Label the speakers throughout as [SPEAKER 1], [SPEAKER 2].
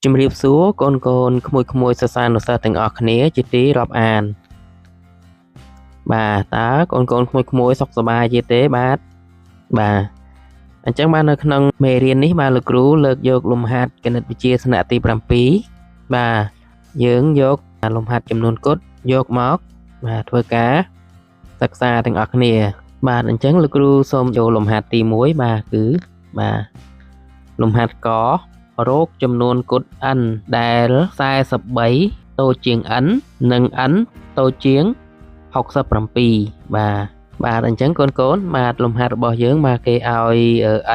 [SPEAKER 1] ជំរាបសួរកូនកូនក្មួយសិស្សានុសិស្សទាំងអស់គ្នាជាទីរាប់អានបាទតើកូនកូនក្មួយសុខសប្បាយជាទេបាទអញ្ចឹងបាទនៅក្នុងមេរៀននេះបាទលោកគ្រូលើកយកលំហាត់គណិតវិទ្យាថ្នាក់ទី7បាទយើងយកលំហាត់ចំនួនគត់យកមកបាទធ្វើការសិក្សាទាំងអស់គ្នាបាទអញ្ចឹងលោកគ្រូសូមយកលំហាត់ទី1បាទគឺបាទលំហាត់ករកចំនួនគុត n ដែល43តូចជាង n និង n តូចជាង67បាទអញ្ចឹងកូនបាទលំហាត់របស់យើងបាទគេឲ្យ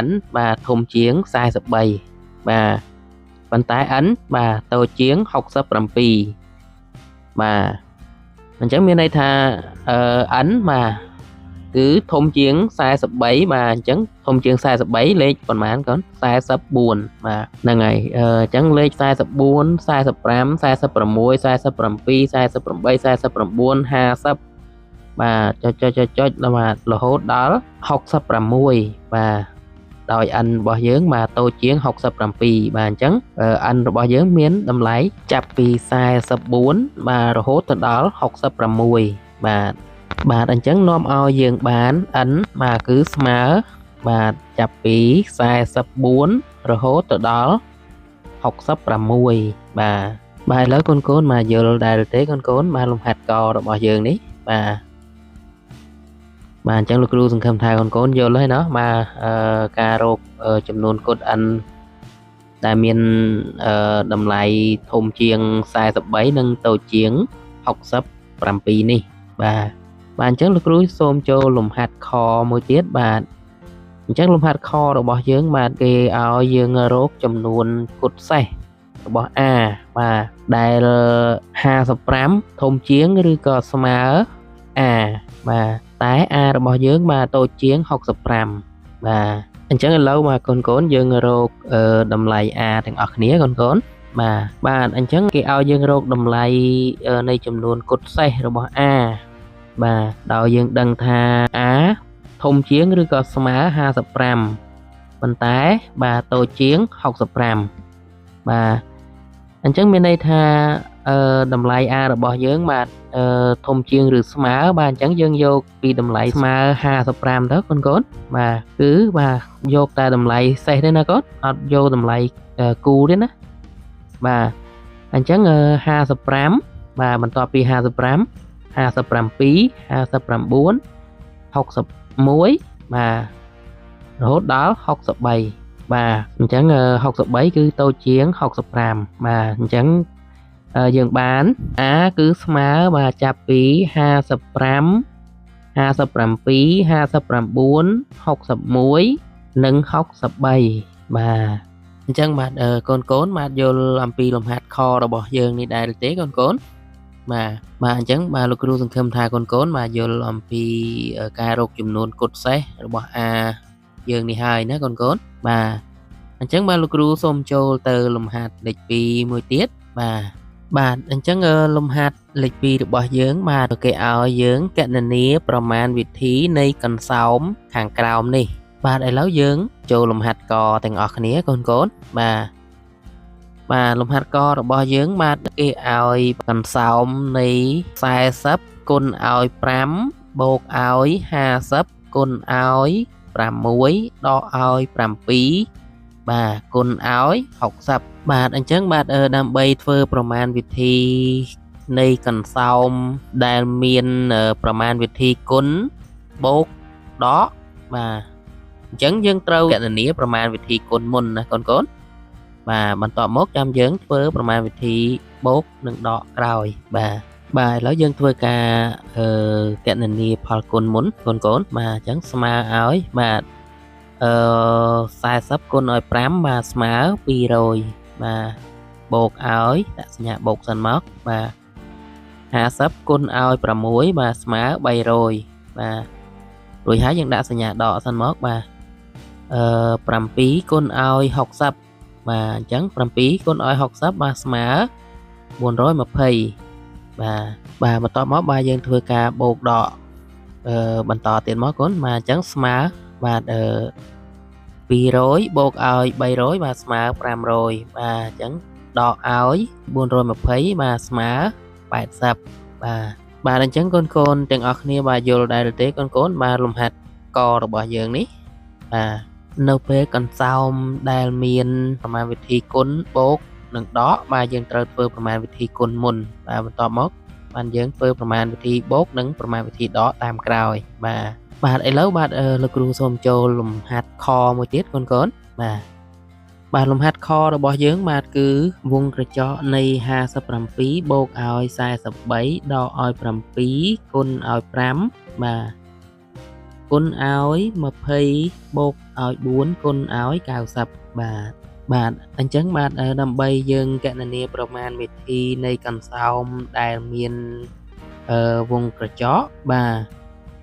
[SPEAKER 1] n បាទធំជាង43បាទប៉ុន្តែ n បាទតូចជាង67បាទអញ្ចឹងមានន័យថាn បាទគឺធំជាង43បាទអញ្ចឹងធំជាង43លេខប៉ុន្មានកូន44បាទហ្នឹងហើយអញ្ចឹងលេខ44 45 46 47 48 49 50បាទចុចបាទរហូតដល់66បាទដោយ n របស់យើងបាទតូចជាង67បាទអញ្ចឹង n របស់យើងមានតម្លៃចាប់ពី44បាទរហូតទៅដល់66បាទអញ្ចឹងនាំឲ្យយើងបាន n បាទគឺស្មើបាទចាប់ពី44រហូតទៅដល់66បាទឥឡូវកូនមកយល់ដែរទេកូនបាទលំហាត់ករបស់យើងនេះបាទអញ្ចឹងលោកគ្រូសង្ឃឹមថាកូនយល់ហើយណាបាទការរកចំនួនគុត n ដែលមានតម្លៃធំជាង43និងតូចជាង67នេះបាទអញ្ចឹងលោកគ្រូសូមចូលលំហាត់ខមួយទៀតបាទអញ្ចឹងលំហាត់ខរបស់យើងបាទគេឲ្យយើងរកចំនួនគុតសេសរបស់ a បាទដែល55ធំជាងឬក៏ស្មើ a បាទតែ a របស់យើងបាទតូចជាង65បាទអញ្ចឹងឥឡូវបាទកូនយើងរកតម្លៃ a ទាំងអស់គ្នាកូនបាទអញ្ចឹងគេឲ្យយើងរកតម្លៃនៃចំនួនគុតសេសរបស់ a បាទដោយយើងដឹងថា a ធំជាងឬក៏ស្មើ55ប៉ុន្តែបាទតូចជាង65បាទអញ្ចឹងមានន័យថាតម្លៃ a របស់យើងបាទធំជាងឬស្មើបាទអញ្ចឹងយើងយកពីតម្លៃស្មើ55ទៅកូនបាទគឺបាទយកតែតម្លៃសេសទេណាកូនអត់យកតម្លៃគូទេណាបាទអញ្ចឹង55បាទបន្ទាប់ពី55 57 59 61បាទរហូតដល់63បាទអញ្ចឹង63គឺតូចជាង65បាទអញ្ចឹងយើងបាន a គឺស្មើបាទចាប់ពី55 57 59 61និង63បាទអញ្ចឹងបាទកូនបាទយល់អំពីលំហាត់ខរបស់យើងនេះដែរទេកូនបាទអញ្ចឹងបាទលោកគ្រូសង្ឃឹមថាកូនបាទយល់អំពីការរកចំនួនគុតសេសរបស់ a យើងនេះហើយណាកូនបាទអញ្ចឹងបាទលោកគ្រូសូមចូលទៅលំហាត់លេខ2មួយទៀតបាទអញ្ចឹងលំហាត់លេខ2របស់យើងបាទគេឲ្យយើងគណនាប្រមាណវិធីនៃកន្សោមខាងក្រោមនេះបាទឥឡូវយើងចូលលំហាត់កទាំងអស់គ្នាកូនបាទលំហាត់ករបស់យើងបាទគេឲ្យកន្សោមនៃ40គុណឲ្យ5បូកឲ្យ50គុណឲ្យ6ដកឲ្យ7បាទគុណឲ្យ60បាទអញ្ចឹងបាទដើម្បីធ្វើប្រមាណវិធីនៃកន្សោមដែលមានប្រមាណវិធីគុណបូកដកបាទអញ្ចឹងយើងត្រូវគណនាប្រមាណវិធីគុណមុនណាកូនបាទបន្ទាប់មកចាំយើងធ្វើប្រមាណវិធីបូកនិងដកក្រោយបាទឥឡូវយើងធ្វើការគណនាផលគុណមុនកូនបាទអញ្ចឹងស្មើឲ្យបាទ40គុណឲ្យ5បាទស្មើ200បាទបូកឲ្យដាក់សញ្ញាបូកសិនមកបាទ50គុណឲ្យ6បាទស្មើ300បាទរួចហើយយើងដាក់សញ្ញាដកសិនមកបាទ7គុណឲ្យ60បាទអញ្ចឹង7គុណឲ្យ60បាទស្មើ420បាទបន្ទាប់មកបាទយើងធ្វើការបូកដកបន្តទៀតមកកូនបាទអញ្ចឹងស្មើបាទ200បូកឲ្យ300បាទស្មើ500បាទអញ្ចឹង ដកឲ្យ420បាទស្មើ80បាទអញ្ចឹងកូនទាំងអស់គ្នាបាទយល់ដែរទេកូនបាទលំហាត់ករបស់យើងនេះបាទនៅពេលកន្សោមដែលមានប្រមាណវិធីគុណបូកនិងដកបាទយើងត្រូវធ្វើប្រមាណវិធីគុណមុនបាទបន្ទាប់មកបានយើងធ្វើប្រមាណវិធីបូកនិងប្រមាណវិធីដកតាមក្រោយបាទឥឡូវបាទលោកគ្រូសូមចូលលំហាត់ខមួយទៀតកូនបាទលំហាត់ខរបស់យើងបាទគឺវងក្រចកនៃ57បូកឲ្យ43ដកឲ្យ7គុណឲ្យ5បាទគុណឲ្យ20បូកឲ្យ4គុណឲ្យ90បាទអញ្ចឹងបាទដើម្បីយើងគណនាប្រមាណវិធីនៃកន្សោមដែលមានវងក្រចកបាទ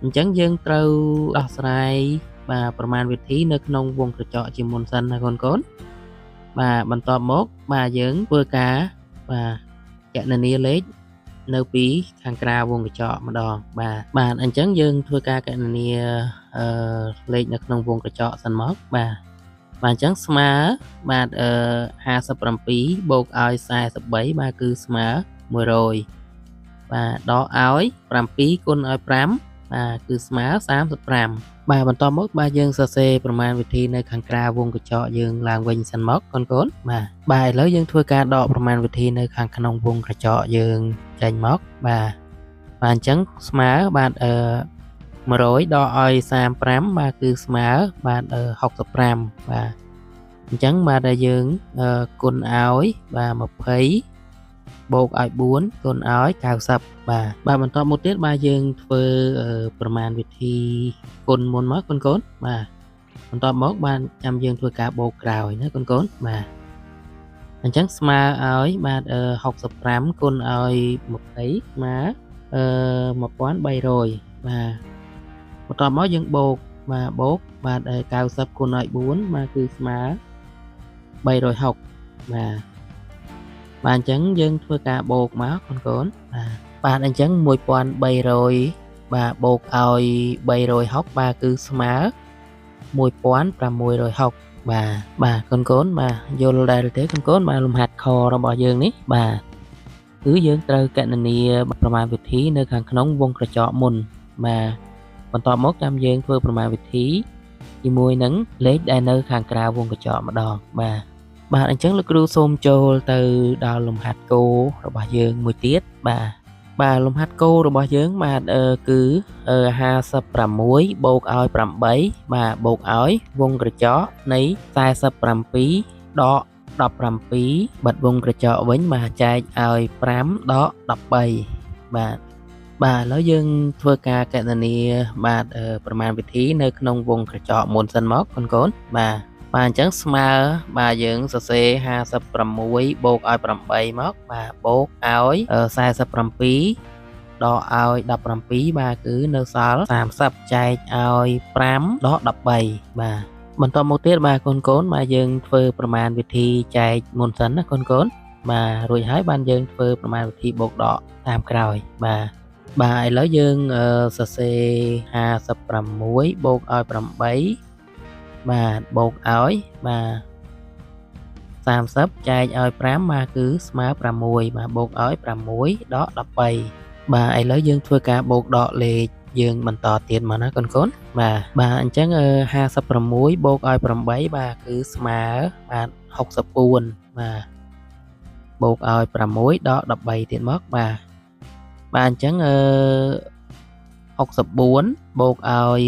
[SPEAKER 1] អញ្ចឹងយើងត្រូវដោះស្រាយបាទប្រមាណវិធីនៅក្នុងវងក្រចកជាមុនសិនណាកូនបាទបន្ទាប់មកបាទយើងធ្វើការបាទគណនាលេខនៅពីខាងក្រៅវងកញ្ចក់ម្ដងបាទអញ្ចឹងយើងធ្វើការគណនាលេខនៅក្នុងវងកញ្ចក់សិនមកបាទអញ្ចឹងស្មើបាទ57បូកឲ្យ43បាទគឺស្មើ100បាទដកឲ្យ7គុណឲ្យ5បាទគឺស្មើ35បាទបន្ទាប់មកបាទយើងសរសេរប្រមាណវិធីនៅខាងក្រៅវងកញ្ចក់យើងឡើងវិញសិនមកកូនបាទឥឡូវយើងធ្វើការដកប្រមាណវិធីនៅខាងក្នុងវងកញ្ចក់យើងចេញមកបាទអញ្ចឹងស្មើបាទ100ដកឲ្យ35បាទគឺស្មើបាទ65បាទអញ្ចឹងបាទយើងគុណឲ្យបាទ20បូកឲ្យ4គុណឲ្យ90បាទបន្ទាប់មកទៀតបាទយើងធ្វើប្រមាណវិធីគុណមុនមកកូនបាទបន្ទាប់មកបាទចាំយើងធ្វើការបូកក្រោយណាកូនបាទអញ្ចឹងស្មើឲ្យបាទ65គុណឲ្យ20ស្មើ1300បាទបន្ទាប់មកយើងបូកបាទ90គុណឲ្យ4បាទគឺស្មើ360បាទអញ្ចឹងយើងធ្វើការបូកមកកូនបាទអញ្ចឹង1300បាទបូកឲ្យ360បាទគឺស្មើ1660បាទកូនបាទយល់ដែរទេកូនបាទលំហាត់ខរបស់យើងនេះបាទគឺយើងត្រូវគណនាប្រមាណវិធីនៅខាងក្នុងវងក្រចកមុនបាទបន្ទាប់មកចាំយើងធ្វើប្រមាណវិធីជាមួយនឹងលេខដែលនៅខាងក្រៅវងកញ្ចក់ម្ដងបាទអញ្ចឹងលោកគ្រូសូមចូលទៅដល់លំហាត់គោរបស់យើងមួយទៀតបាទលំហាត់គោរបស់យើងបាទគឺ56បូកឲ្យ8បាទបូកឲ្យវងក្រចកនៃ47ដក17បិទវងក្រចកវិញបាទចែកឲ្យ5ដក13បាទឥឡូវយើងធ្វើការគណនាបាទប្រមាណវិធីនៅក្នុងវងក្រចកមុនសិនមកកូនបាទអញ្ចឹងស្មើបាទយើងសរសេរ56បូកឲ្យ8មកបាទបូកឲ្យ47ដកឲ្យ17បាទគឺនៅសល់30ចែកឲ្យ5ដក13បាទបន្ទាប់មកទៀតបាទកូនបាទយើងធ្វើប្រមាណវិធីចែកមុនសិនណាកូនបាទរួចហើយបានយើងធ្វើប្រមាណវិធីបូកដកតាមក្រោយបាទឥឡូវយើងសរសេរ56បូកឲ្យ8បាទបូកឲ្យបាទ30ចែកឲ្យ5បាទគឺស្មើ6បាទបូកឲ្យ6ដក13បាទឥឡូវយើងធ្វើការបូកដកលេខយើងបន្តទៀតមកណាកូនបាទអញ្ចឹង56បូកឲ្យ8បាទគឺស្មើបាទ64បាទបូកឲ្យ6ដក13ទៀតមកបាទអញ្ចឹង64បូកឲ្យ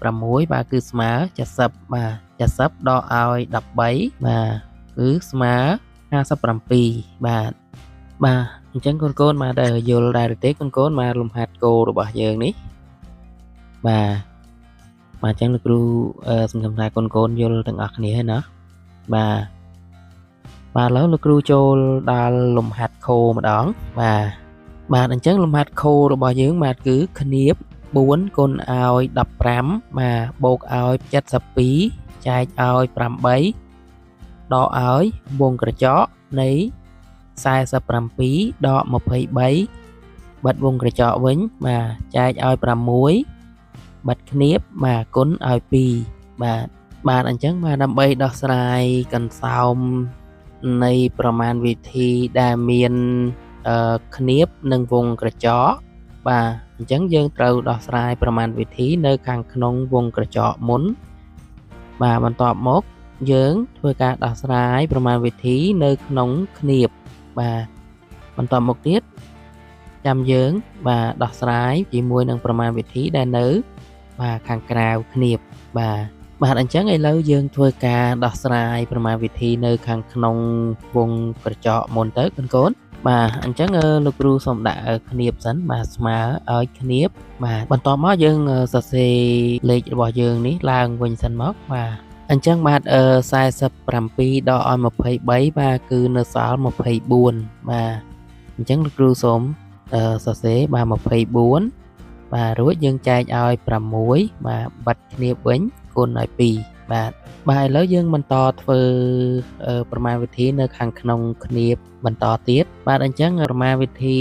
[SPEAKER 1] 6បាទគឺស្មើ70បាទ70ដកឲ្យ13បាទគឺស្មើ57បាទអញ្ចឹងកូនបាទយល់ដែរទេកូនបាទលំហាត់គោរបស់យើងនេះបាទអញ្ចឹងលោកគ្រូសង្ឃឹមថាកូនយល់ទាំងអស់គ្នាហើយណាបាទឥឡូវលោកគ្រូចូលដល់លំហាត់ខោម្ដងបាទអញ្ចឹងលំហាត់ខោរបស់យើងបាទគឺគ្នាប4គុណឲ្យ15បាទបូកឲ្យ72ចែកឲ្យ8ដកឲ្យវងក្រចកនៃ47ដក23បិទវងក្រចកវិញបាទចែកឲ្យ6បិទគ្នាបបាទគុណឲ្យ2បាទអញ្ចឹងបាទដើម្បីដោះស្រាយកន្សោម នៃប្រមាណវិធីដែលមានគ្នៀបនិងវងក្រចកបាទអញ្ចឹងយើងត្រូវដោះស្រាយប្រមាណវិធីនៅខាងក្នុងវងក្រចកមុនបាទបន្ទាប់មកយើងធ្វើការដោះស្រាយប្រមាណវិធីនៅក្នុងគ្នៀបបាទបន្ទាប់មកទៀតចាំយើងបាទដោះស្រាយជាមួយនឹងប្រមាណវិធីដែលនៅបាទខាងក្រៅគ្នៀបបាទអញ្ចឹងឥឡូវយើងធ្វើការដោះស្រាយប្រមាណវិធីនៅខាងក្នុងវងក្រចកមុនទៅកូនបាទអញ្ចឹងលោកគ្រូសូមដាក់គ្នៀបសិនបាទស្មើឲ្យគ្នៀបបាទបន្ទាប់មកយើងសរសេរលេខរបស់យើងនេះឡើងវិញសិនមកបាទអញ្ចឹងបាទ47ដល់ឲ្យ23បាទគឺនៅសល់24បាទអញ្ចឹងលោកគ្រូសូមសរសេរបាទ24បាទរួចយើងចែកឲ្យ6បាទបិទគ្នៀបវិញគុណឲ្យ2បាទឥឡូវយើងបន្តធ្វើប្រមាណវិធីនៅខាងក្នុងគ្នៀបបន្តទៀតបាទអញ្ចឹងប្រមាណវិធី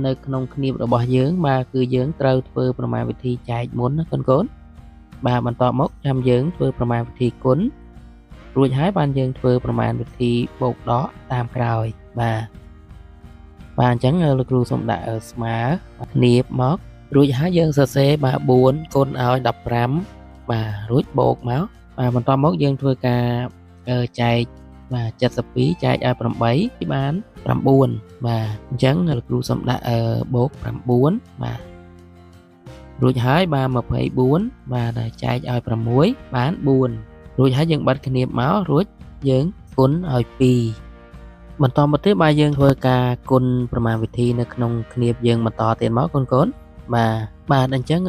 [SPEAKER 1] នៅក្នុងគ្នៀបរបស់យើងបាទគឺយើងត្រូវធ្វើប្រមាណវិធីចែកមុនណាកូនបាទបន្ទាប់មកចាំយើងធ្វើប្រមាណវិធីគុណរួចហើយបានយើងធ្វើប្រមាណវិធីបូកដកតាមក្រោយបាទអញ្ចឹងលោកគ្រូសូមដាក់ស្មើគ្នៀបមករួចហើយយើងសរសេរបាទ4គុណឲ្យ15បាទរួចបូកមកបាទបន្ទាប់មកយើងធ្វើការចែកបាទ72ចែកឲ្យ8បាន9បាទអញ្ចឹងលោកគ្រូសូមដាក់បូក9បាទរួចហើយបាទ24បាទចែកឲ្យ6បាន4រួចហើយយើងបិទគ្នៀបមករួចយើងគុណឲ្យ2បន្តមកទៀតបាទយើងធ្វើការគុណប្រមាណវិធីនៅក្នុងគ្នៀបយើងបន្តទៀតមកកូនបាទអញ្ចឹង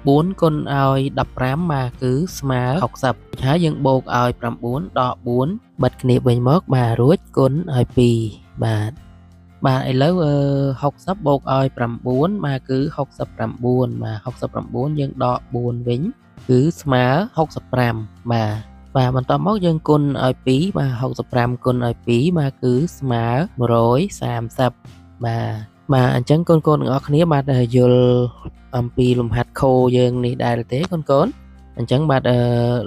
[SPEAKER 1] 4គុណឲ្យ15បាទគឺស្មើ60ហើយយើងបូកឲ្យ9ដក4បិទគ្នៀបវិញមកបាទរួចគុណឲ្យ2បាទឥឡូវ60បូកឲ្យ9បាទគឺ69បាទ69យើងដក4វិញគឺស្មើ65បាទបន្ទាប់មកយើងគុណឲ្យ2បាទ65គុណឲ្យ2បាទគឺស្មើ130បាទអញ្ចឹងកូនទាំងអស់គ្នាបាទយល់អំពីលំហាត់ខូយើងនេះដែរទេកូនអញ្ចឹងបាទ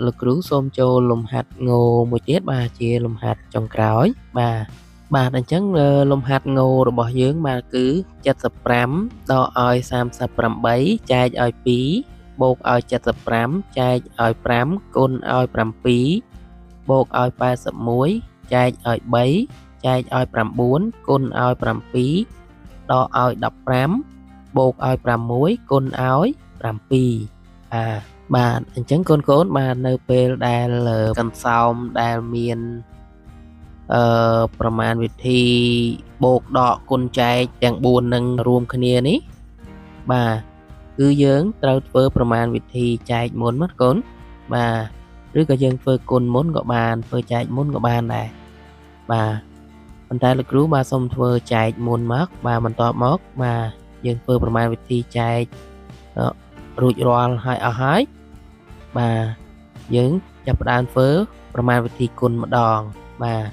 [SPEAKER 1] លោកគ្រូសូមចូលលំហាត់ងោមួយទៀតបាទជាលំហាត់ចុងក្រោយបាទអញ្ចឹងលំហាត់ងោរបស់យើងបាទគឺ75ដកឲ្យ38ចែកឲ្យ2បូកឲ្យ75ចែកឲ្យ5គុណឲ្យ7បូកឲ្យ81ចែកឲ្យ3ចែកឲ្យ9គុណឲ្យ7ដកឲ្យ15បូកឲ្យ6គុណឲ្យ7បាទអញ្ចឹងកូនបាទនៅពេលដែលកន្សោមដែលមានប្រមាណវិធីបូកដកគុណចែកទាំង4នឹងរួមគ្នានេះបាទគឺយើងត្រូវធ្វើប្រមាណវិធីចែកមុនមកកូនបាទឬក៏យើងធ្វើគុណមុនក៏បានធ្វើចែកមុនក៏បានដែរបាទប៉ុន្តែលោកគ្រូបាទសូមធ្វើចែកមុនមកបាទបន្ទាប់មកបាទយើងធ្វើប្រមាណវិធីចែករួចរាល់ហើយអស់ហើយបាទយើងចាប់ផ្ដើមធ្វើប្រមាណវិធីគុណម្ដងបាទ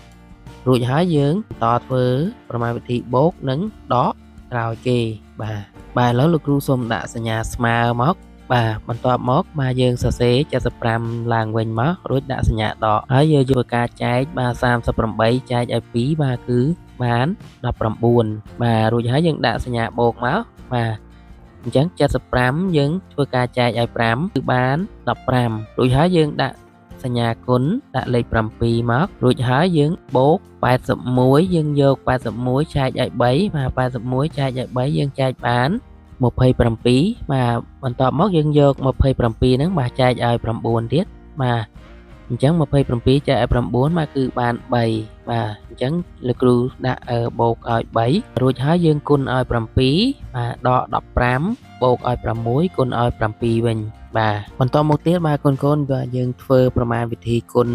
[SPEAKER 1] រួចហើយយើងបន្តធ្វើប្រមាណវិធីបូកនិងដកក្រោយគេបាទឥឡូវលោកគ្រូសូមដាក់សញ្ញាស្មើមកបាទបន្ទាប់មកបាទយើងសរសេរ75ឡើងវិញមករួចដាក់សញ្ញាដកហើយយើងយកការចែកបាទ38ចែកឲ្យ2បាទគឺបាន19បាទរួចហើយយើងដាក់សញ្ញាបូកមកបាទអញ្ចឹង75យើងធ្វើការចែកឲ្យ5គឺបាន15រួចហើយយើងដាក់សញ្ញាគុណដាក់លេខ7មករួចហើយយើងបូក81យើងយក81ចែកឲ្យ3បាទ81ចែកឲ្យ3យើងចែកបាន27បាទបន្ទាប់មកយើងយក27ហ្នឹងបាទចែកឲ្យ9ទៀតបាទអញ្ចឹង27ចែកឲ្យ9បាទគឺបាន3បាទអញ្ចឹងលោកគ្រូដាក់បូកឲ្យ3រួចហើយយើងគុណឲ្យ7បាទដក15បូកឲ្យ6គុណឲ្យ7វិញបាទបន្តមកទៀតបាទកូនបាទយើងធ្វើប្រមាណវិធីគុណ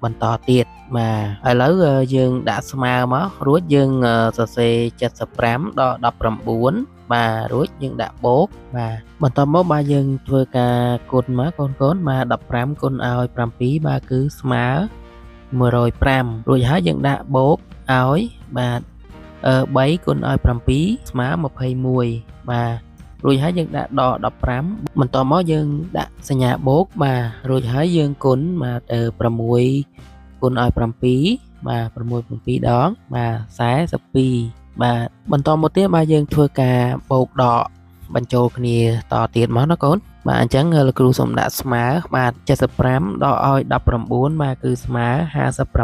[SPEAKER 1] បន្តទៀតបាទឥឡូវយើងដាក់ស្មើមករួចយើងសរសេរ75ដល់19បាទរួចយើងដាក់បូកបាទបន្តមកបាទយើងធ្វើការគុណមកកូនបាទ15គុណឲ្យ7បាទគឺស្មើ105រួចហើយយើងដាក់បូកឲ្យបាទ3គុណឲ្យ7ស្មើ21បាទរួចហើយយើងដាក់ដក15បន្តមកយើងដាក់សញ្ញាបូកបាទរួចហើយយើងគុណបាទ6 គុណឲ្យ7បាទ6 7ដងបាទ42បាទបន្តមកទៀតបាទយើងធ្វើការបូកដកបញ្ចូលគ្នាតទៀតមកណាកូនបាទអញ្ចឹងលោកគ្រូសូមដាក់ស្មើបាទ75ដកឲ្យ19បាទគឺស្មើ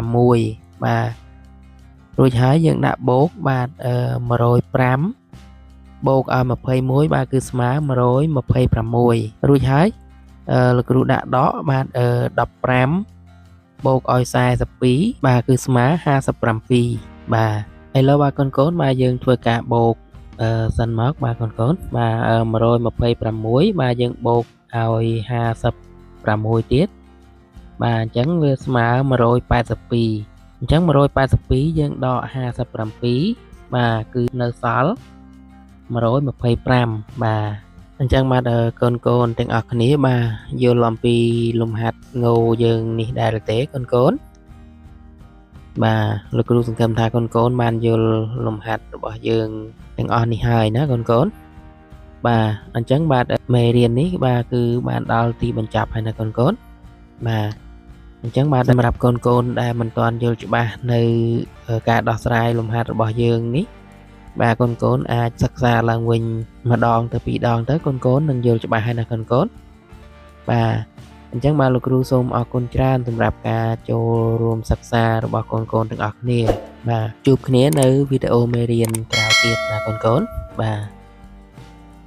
[SPEAKER 1] 56បាទរួចហើយយើងដាក់បូកបាទ105បូកឲ្យ21បាទគឺស្មើ126រួចហើយលោកគ្រូដាក់ដកបាទ15បូកឲ្យ42បាទគឺស្មើ57បាទឥឡូវបាទកូនបាទយើងធ្វើការបូកសិនមកបាទកូនបាទ126បាទយើងបូកឲ្យ56ទៀតបាទអញ្ចឹងវាស្មើ182អញ្ចឹង182យើងដក57បាទគឺនៅសល់125បាទអញ្ចឹងបាទកូនទាំងអស់គ្នាបាទយល់អំពីលំហាត់ងូយើងនេះដែរទេកូនបាទលោកគ្រូសង្ឃឹមថាកូនបានយល់លំហាត់របស់យើងទាំងអស់នេះហើយណាកូនបាទអញ្ចឹងបាទមេរៀននេះបាទគឺបានដល់ទីបញ្ចប់ហើយណាកូនបាទអញ្ចឹងបាទសម្រាប់កូនដែលមិនទាន់យល់ច្បាស់នៅការដោះស្រាយលំហាត់របស់យើងនេះបាទកូនអាចសិក្សាឡើងវិញម្ដងទៅ2ដងទៅកូននឹងយល់ច្បាស់ហើយណាកូនបាទអញ្ចឹងបាទលោកគ្រូសូមអរគុណច្រើនសម្រាប់ការចូលរួមសិក្សារបស់កូនទាំងអស់គ្នាបាទជួបគ្នានៅវីដេអូមេរៀនក្រោយទៀតណាកូនបាទ